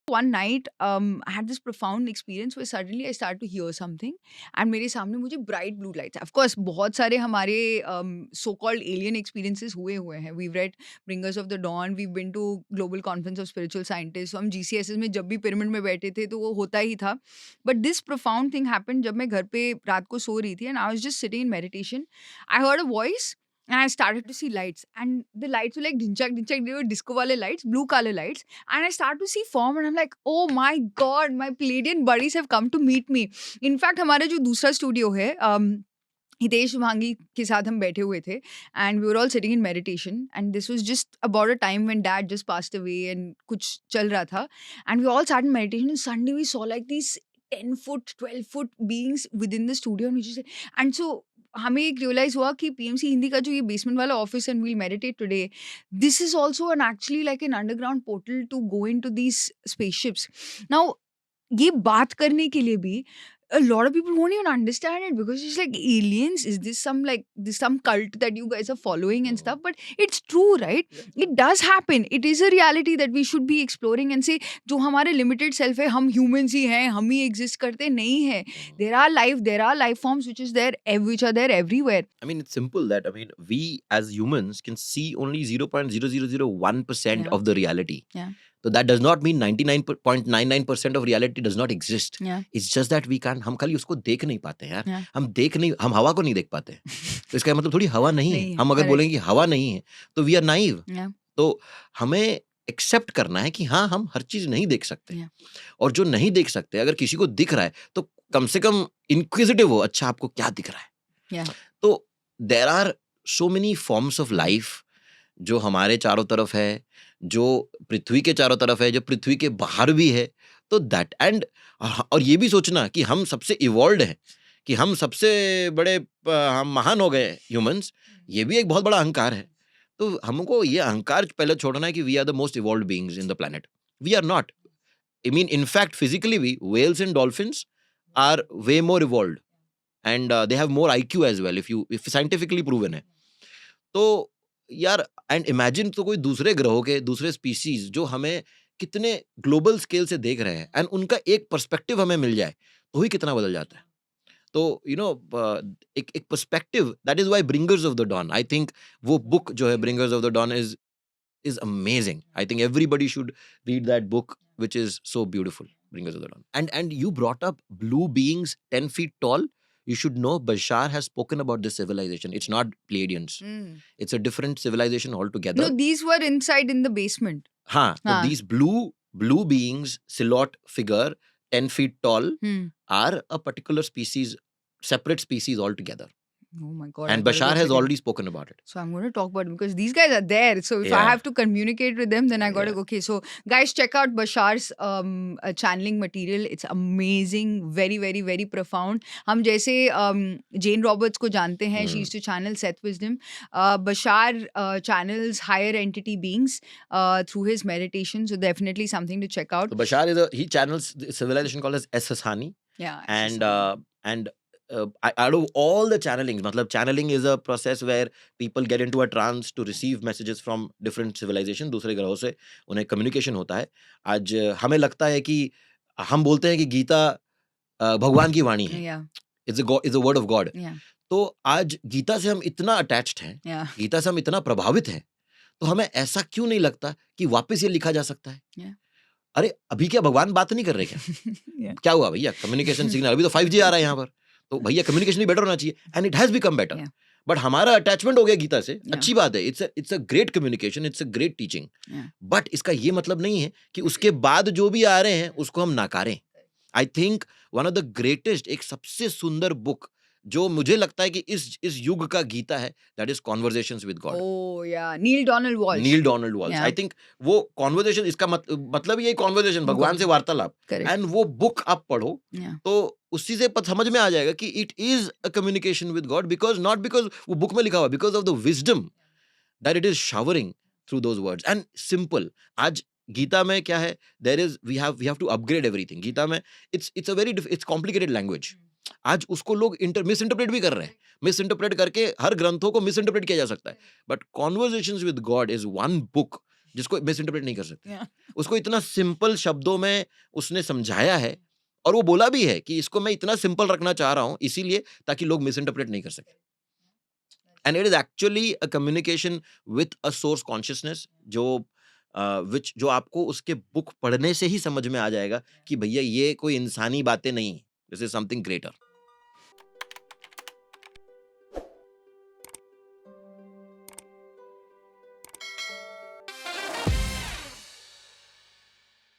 One night, I had this profound experience where suddenly I started to hear something, and मेरे सामने मुझे bright blue lights. Of course, बहुत सारे हमारे so-called alien experiences हुए हैं. We've read Bringers of the Dawn. We've been to Global Conference of Spiritual Scientists. So हम GCSS में जब भी पिरामिड में बैठे थे तो वो होता ही था. But this profound thing happened जब मैं घर पे रात को सो रही थी, and I was just sitting in meditation. I heard a voice. And I started to see lights, and the lights were like dhinchak dhinchak. They were disco wale lights, blue color lights, and I start to see form, and I'm like, oh my god, my Pleiadian buddies have come to meet me. In fact, हमारा जो दूसरा studio है, हितेश भांगी के साथ हम बैठे हुए थे, and we were all sitting in meditation, and this was just about a time when dad just passed away and कुछ चल रहा था, and we all sat in meditation, and suddenly we saw like these 10-foot 12-foot beings within the studio, and we just, and so हमें एक realise हुआ कि PMC Hindi का जो ये बेसमेंट वाला office and we'll meditate today, this is also an actually like an underground portal to go into these spaceships. Now, ये बात करने के लिए भी a lot of people won't even understand it because it's like aliens. Is this some cult that you guys are following and stuff? But it's true, right? It does happen. It is a reality that we should be exploring and say, जो हमारे limited self है, हम humans ही हैं, हम ही exist करते नहीं हैं. There are life forms which are there everywhere. I mean, it's simple that, we as humans can see only 0.0001% Yeah. of the reality. Yeah. So that does not mean 99.99% of reality does not exist. Yeah. It's just that we can't, हम खाली उसको देख नहीं पाते हैं यार. Yeah. हम हवा को नहीं देख पाते. तो इसका मतलब थोड़ी हवा नहीं है. नहीं है, हम अगर correct. बोलेंगे कि हवा नहीं है, तो we are naive. Yeah. तो हमें एक्सेप्ट करना है कि हाँ, हम हर चीज नहीं देख सकते. Yeah. और जो नहीं देख सकते, अगर किसी को दिख रहा है, तो कम से कम इंक्विजिटिव हो, अच्छा आपको क्या दिख रहा है. Yeah. तो there are so many forms of life जो हमारे चारों तरफ है, जो पृथ्वी के चारों तरफ है, जो पृथ्वी के बाहर भी है. तो दैट एंड और ये भी सोचना कि हम सबसे इवॉल्व हैं, कि हम सबसे बड़े हम महान हो गए ह्यूमंस, ये भी एक बहुत बड़ा अहंकार है. तो हमको ये अहंकार पहले छोड़ना है कि we are the most evolve beings in the planet. We are not. I mean, in fact, physically, whales and dolphins are way more evolved, and they have more IQ as well. If scientifically proven है, तो यार, and imagine तो कोई दूसरे ग्रहों के दूसरे species जो हमें कितने ग्लोबल स्केल से देख रहे हैं, and उनका एक पर्सपेक्टिव हमें मिल जाए, तो ही कितना बदल जाता है. तो एक perspective, that is why bringers of the dawn, I think वो बुक जो है bringers of the dawn is amazing. I think everybody should read that book, which is so beautiful, Bringers of the Dawn. And you brought up blue beings 10 feet tall. You should know Bashar has spoken about this civilization. It's not Pleiadians. It's a different civilization altogether. No, these were inside in the basement. So these blue beings, silhouette figure, 10 feet tall, are a particular species, separate species altogether. Oh my God. And Bashar has already spoken about it. So I'm going to talk about it because these guys are there. So if I have to communicate with them, then I got to go. Okay, so guys, check out Bashar's channeling material. It's amazing. Very, very, very profound. हम जैसे Jane Roberts को जानते हैं. She used to channel Seth Wisdom. Bashar channels higher entity beings through his meditation. So definitely something to check out. So Bashar he channels the civilization called as Eshshani. Yeah. And out of all the channelings, matlab channeling is a process where people get into a trance to receive messages from different civilization, दूसरे ग्रहों से उन्हें communication होता है. आज हमें लगता है कि हम बोलते हैं कि गीता भगवान की वाणी है. It's a word of God. तो आज गीता से हम इतना attached हैं, गीता से हम इतना प्रभावित हैं, तो हमें ऐसा क्यों नहीं लगता कि वापस ये लिखा जा सकता है. अरे अभी क्या भगवान बात नहीं कर रहे क्या? क्या हुआ भैया, कम्युनिकेशन सिग्नल, अभी तो 5G आ रहा है यहाँ पर, तो भैया कम्युनिकेशन भी बेटर होना चाहिए. And it has become better. But हमारा अटैचमेंट हो गया गीता से. अच्छी बात है, it's a great communication, it's a great teaching. But इसका ये मतलब नहीं है कि उसके बाद जो भी आ रहे हैं उसको हम नाकारें. I think one of the greatest, एक सबसे सुंदर बुक जो मुझे लगता है कि इस युग का गीता है, that is conversations with God. Neale Donald Walsch. I think वो कॉन्वर्सेशन, इसका मतलब ये कॉन्वर्सेशन, भगवान से वार्तालाप. एंड वो बुक आप पढ़ो तो उसी से समझ में आ जाएगा कि it is a communication with God, because not because वो बुक में लिखा हुआ, because of the wisdom that it is showering through those words. And simple, आज गीता में क्या है, there is we have to upgrade everything. Gita में इट्स कॉम्प्लिकेटेड लैंग्वेज. आज उसको लोग मिस इंटरप्रेट भी कर रहे हैं. मिस इंटरप्रेट करके हर ग्रंथों को मिस इंटरप्रेट किया जा सकता है. But conversations with God is one book जिसको मिस इंटरप्रेट नहीं कर सकते। Yeah. उसको इतना सिंपल शब्दों में उसने समझाया है और वो बोला भी है कि इसको मैं इतना सिंपल रखना चाह रहा हूँ इसीलिए ताकि लोग मिस इंटरप्रेट नहीं कर सके। And it is actually a communication with a source consciousness जो विच जो आपको उसके बुक पढ़ने से ही समझ में आ जाएगा कि भैया ये कोई इंसानी बातें नहीं, दिस इज समथिंग ग्रेटर।